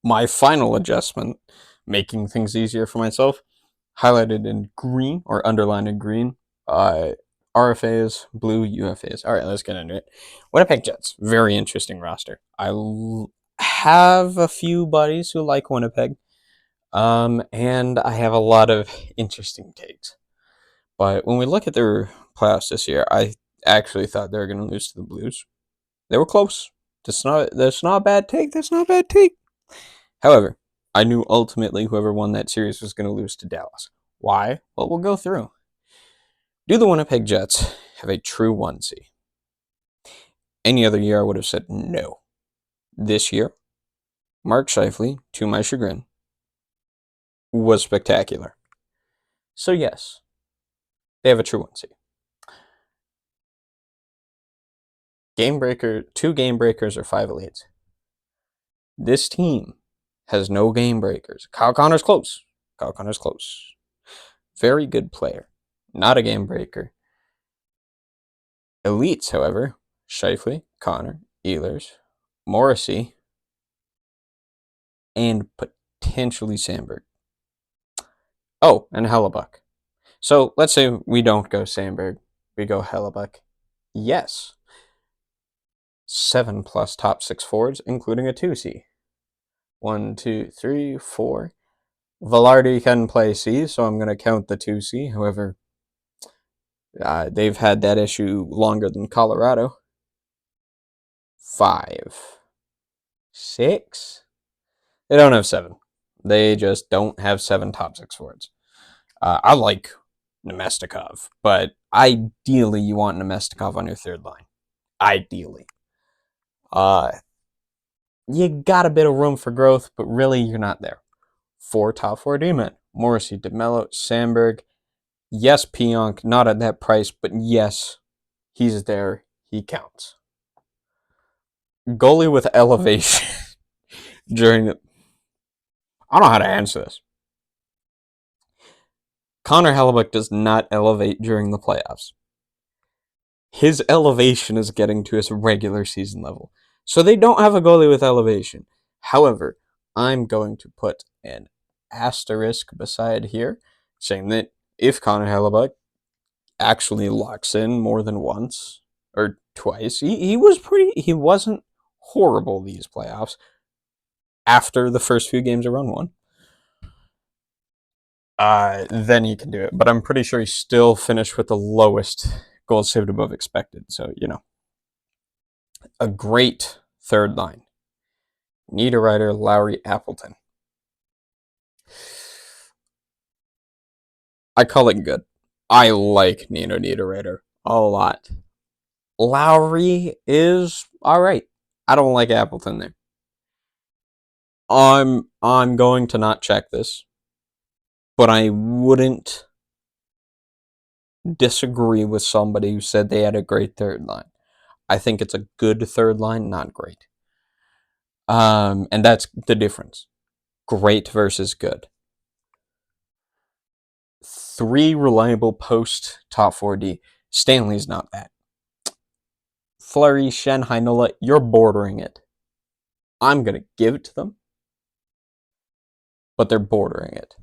My final adjustment, making things easier for myself, highlighted in green or underlined in green. Uh, RFAs, blue UFAs. All right, let's get into it. Winnipeg Jets, very interesting roster. Have a few buddies who like Winnipeg, and I have a lot of interesting takes. But when we look at their playoffs this year, I actually thought they were going to lose to the Blues. They were close. That's not a bad take. That's not a bad take. However, I knew ultimately whoever won that series was going to lose to Dallas. Why? Well, we'll go through. Do the Winnipeg Jets have a true 1C? Any other year, I would have said no. This year, Mark Scheifele, to my chagrin, was spectacular. So yes, they have a true 1C. Two game breakers or 5 elites. This team has no game breakers. Kyle Connor's close. Kyle Connor's close. Very good player. Not a game breaker. Elites, however, Scheifele, Connor, Ehlers, Morrissey, and potentially Sandberg. Oh, and Hellebuyck. So let's say we don't go Sandberg, we go Hellebuyck. Yes. 7 plus top 6 forwards, including a 2C. 1, 2, 3, 4. Velarde can play C, so I'm going to count the 2C. However, they've had that issue longer than Colorado. 5. 6. They don't have 7. They just don't have 7 top 6 forwards. I like Nemestikov, but ideally you want Nemestikov on your third line. Ideally. You got a bit of room for growth, but really you're not there. 4 top 4 D-men. Morrissey, DeMello, Sandberg. Yes, Pionk, not at that price, but yes, he's there. He counts. Goalie with elevation during the... I don't know how to answer this. Connor Hellebuyck does not elevate during the playoffs. His elevation is getting to his regular season level. So they don't have a goalie with elevation. However, I'm going to put an asterisk beside here, saying that if Connor Hellebuyck actually locks in more than once or twice, he wasn't horrible these playoffs after the first few games of run one. Then he can do it. But I'm pretty sure he still finished with the lowest goals saved above expected. So, a great third line. Niederreiter, Lowry, Appleton. I call it good. I like Nino Niederreiter a lot. Lowry is all right. I don't like Appleton there. I'm going to not check this, but I wouldn't disagree with somebody who said they had a great third line. I think it's a good third line, not great. And that's the difference. Great versus good. 3 reliable post top 4D. Stanley's not that. Fleury, Shen, Heinola, you're bordering it. I'm going to give it to them, but they're bordering it.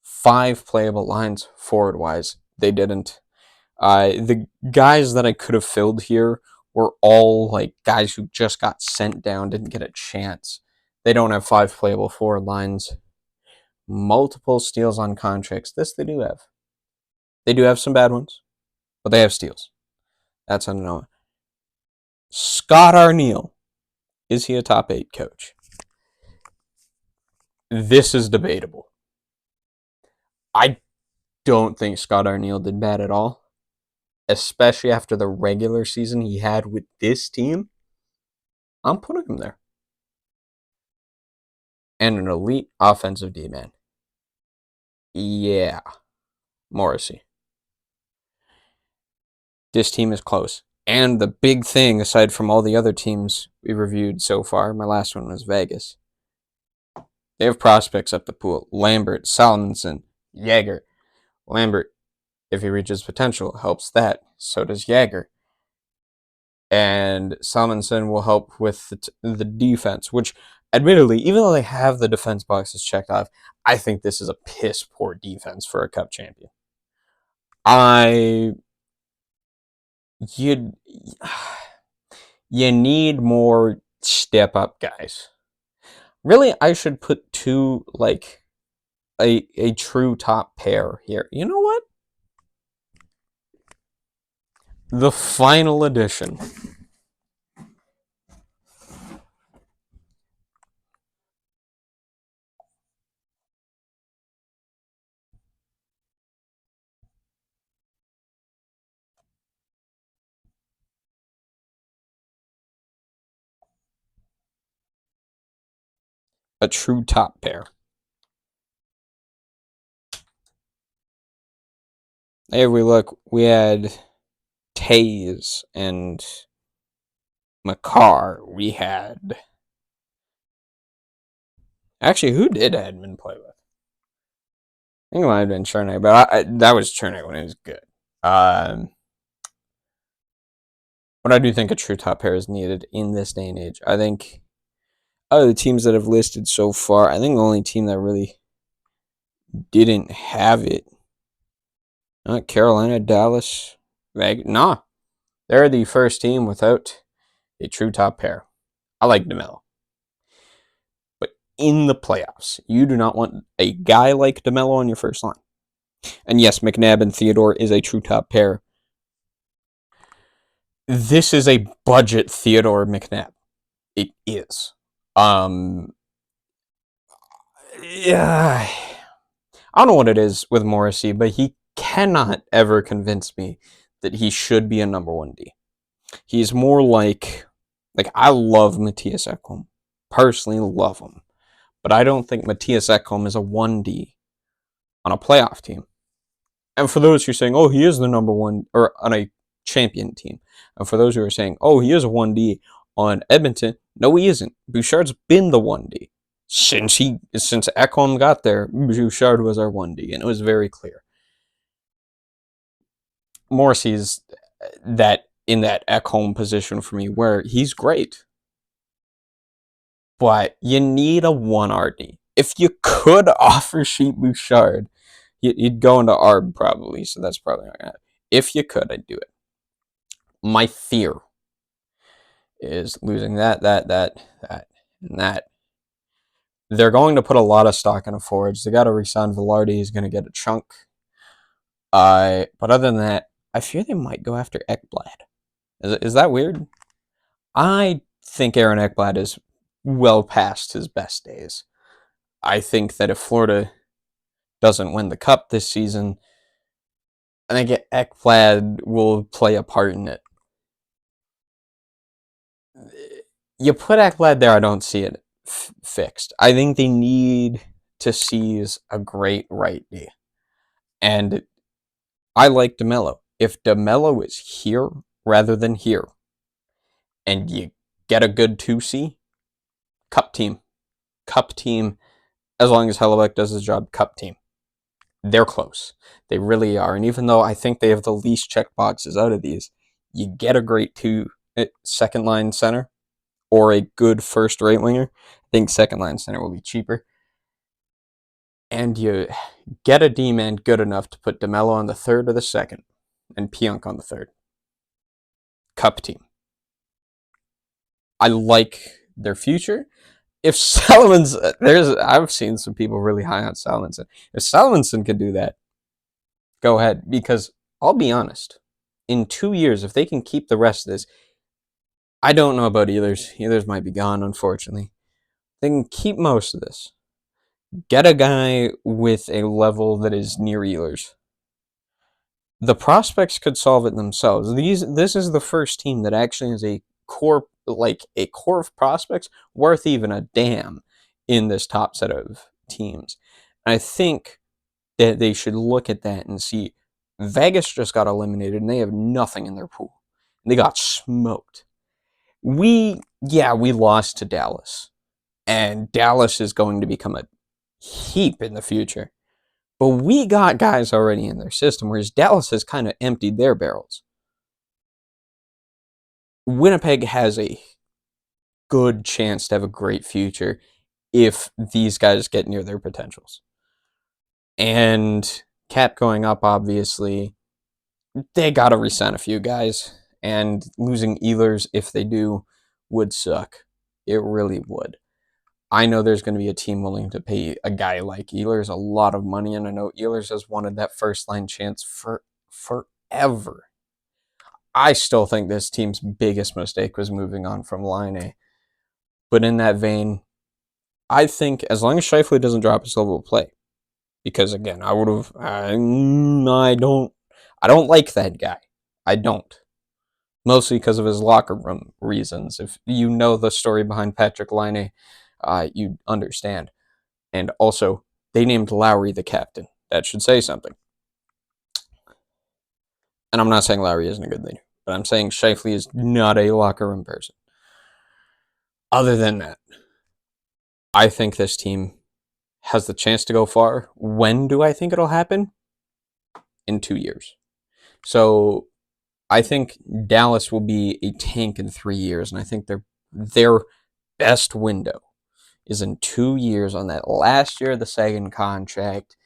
5 playable lines forward-wise. They didn't. The guys that I could have filled here were all like guys who just got sent down, didn't get a chance. They don't have 5 playable forward lines. Multiple steals on contracts. This they do have. They do have some bad ones, but they have steals. That's unknown. Scott Arniel. Is he a top 8 coach? This is debatable. I don't think Scott Arniel did bad at all, especially after the regular season he had with this team. I'm putting him there. And an elite offensive D-man. Yeah. Morrissey. This team is close. And the big thing, aside from all the other teams we reviewed so far, my last one was Vegas. They have prospects up the pool. Lambert, Salmonson, Yager. Lambert, if he reaches potential, helps that. So does Yager. And Salmonson will help with the defense, which admittedly, even though they have the defense boxes checked off, I think this is a piss poor defense for a Cup champion. I you you need more step up guys. Really, I should put two like a true top pair here. You know what? The final edition. A true top pair. If we look, we had Taze and Makar. We had. Actually, who did Edmund play with? I think it might have been Chernak, but that was Chernak when it was good. But I do think a true top pair is needed in this day and age. I think out of the teams that have listed so far, I think the only team that really didn't have it, not Carolina, Dallas, Vegas. Nah, they're the first team without a true top pair. I like DeMello. But in the playoffs, you do not want a guy like DeMello on your first line. And yes, McNabb and Theodore is a true top pair. This is a budget Theodore McNabb. It is. Yeah. I don't know what it is with Morrissey, but he cannot ever convince me that he should be a number 1D. He's more like I love Matthias Ekholm. Personally love him. But I don't think Matthias Ekholm is a 1D on a playoff team. And for those who are saying, oh, he is the number 1, or on a champion team. And for those who are saying, oh, he is a 1D on Edmonton, no, he isn't. Bouchard's been the 1D. Since Ekholm got there, Bouchard was our 1D, and it was very clear. Morrissey's in that Ekholm position for me, where he's great, but you need a 1RD. If you could offer Sheep Bouchard, you'd go into ARB probably, so that's probably not gonna happen. If you could, I'd do it. My fear is losing that, and that. They're going to put a lot of stock in a forwards. They got to re-sign Velarde. He's going to get a chunk. But other than that, I fear they might go after Ekblad. Is that weird? I think Aaron Ekblad is well past his best days. I think that if Florida doesn't win the Cup this season, I think Ekblad will play a part in it. You put Ekblad there, I don't see it fixed. I think they need to seize a great right D. And I like DeMello. If DeMello is here rather than here, and you get a good 2C, Cup team. Cup team, as long as Hellebuyck does his job, Cup team. They're close. They really are. And even though I think they have the least check boxes out of these, you get a great second line center or a good first right winger. I think second line center will be cheaper. And you get a D-man good enough to put DeMello on the third or the second and Pionk on the third. Cup team. I like their future. If I've seen some people really high on Salmonson. If Salmonson can do that, go ahead. Because I'll be honest, in 2 years, if they can keep the rest of this, I don't know about Ehlers. Ehlers might be gone, unfortunately. They can keep most of this. Get a guy with a level that is near Ehlers. The prospects could solve it themselves. This is the first team that actually has a core of prospects worth even a damn in this top set of teams. I think that they should look at that and see Vegas just got eliminated and they have nothing in their pool. They got smoked. We lost to Dallas. And Dallas is going to become a heap in the future. But we got guys already in their system, whereas Dallas has kind of emptied their barrels. Winnipeg has a good chance to have a great future if these guys get near their potentials. And cap going up, obviously, they got to resign a few guys. And losing Ehlers, if they do, would suck. It really would. I know there's going to be a team willing to pay a guy like Ehlers a lot of money, and I know Ehlers has wanted that first line chance for forever. I still think this team's biggest mistake was moving on from Line A. But in that vein, I think as long as Scheifele doesn't drop his level of play, because again, I don't like that guy. I don't. Mostly because of his locker room reasons. If you know the story behind Patrick Laine, you understand. And also, they named Lowry the captain. That should say something. And I'm not saying Lowry isn't a good leader, but I'm saying Scheifele is not a locker room person. Other than that, I think this team has the chance to go far. When do I think it'll happen? In 2 years. So I think Dallas will be a tank in 3 years, and I think their best window is in 2 years on that last year of the second contract.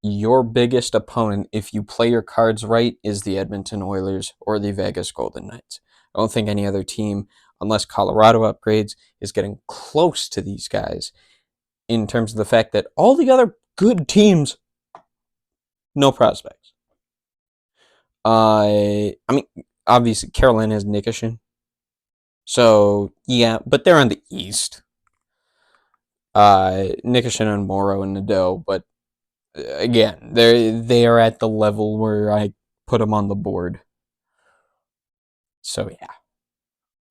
Your biggest opponent, if you play your cards right, is the Edmonton Oilers or the Vegas Golden Knights. I don't think any other team, unless Colorado upgrades, is getting close to these guys in terms of the fact that all the other good teams, no prospects. I mean, obviously Carolina has Nikishin, so yeah, but they're on the East. Nikishin and Morrow and Nadeau, but again, they are at the level where I put them on the board. So yeah.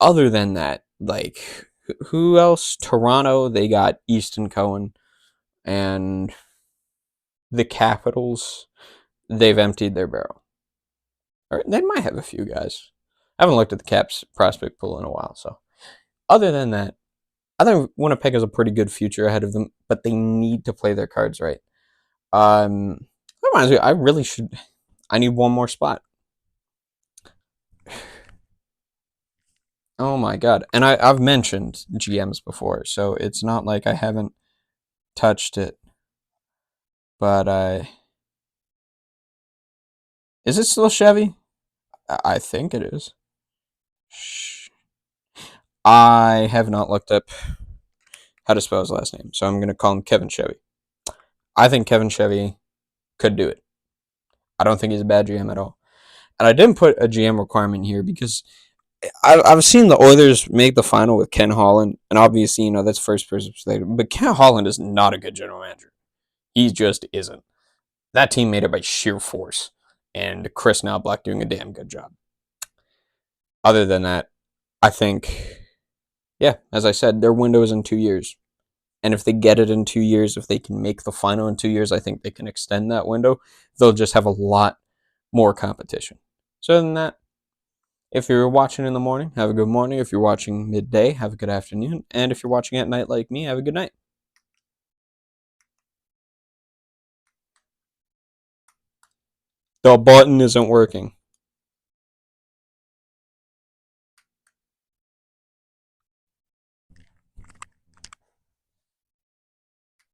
Other than that, like who else? Toronto, they got Easton Cohen, and the Capitals, they've emptied their barrel. Or they might have a few guys. I haven't looked at the Caps prospect pool in a while, so other than that, I think Winnipeg has a pretty good future ahead of them, but they need to play their cards right. That reminds me, I really should. I need one more spot. Oh my god! And I've mentioned GMs before, so it's not like I haven't touched it. But is it still Chevy? I think it is. I have not looked up how to spell his last name, so I'm gonna call him Kevin Chevy. I think Kevin Chevy could do it. I don't think he's a bad GM at all. And I didn't put a GM requirement here because I've seen the Oilers make the final with Ken Holland, and obviously, that's first person perspective. But Ken Holland is not a good general manager. He just isn't. That team made it by sheer force, and Chris Knobloch doing a damn good job. Other than that, I think, yeah, as I said, their window is in 2 years. And if they get it in 2 years, if they can make the final in 2 years, I think they can extend that window. They'll just have a lot more competition. So other than that, if you're watching in the morning, have a good morning. If you're watching midday, have a good afternoon. And if you're watching at night like me, have a good night. The button isn't working.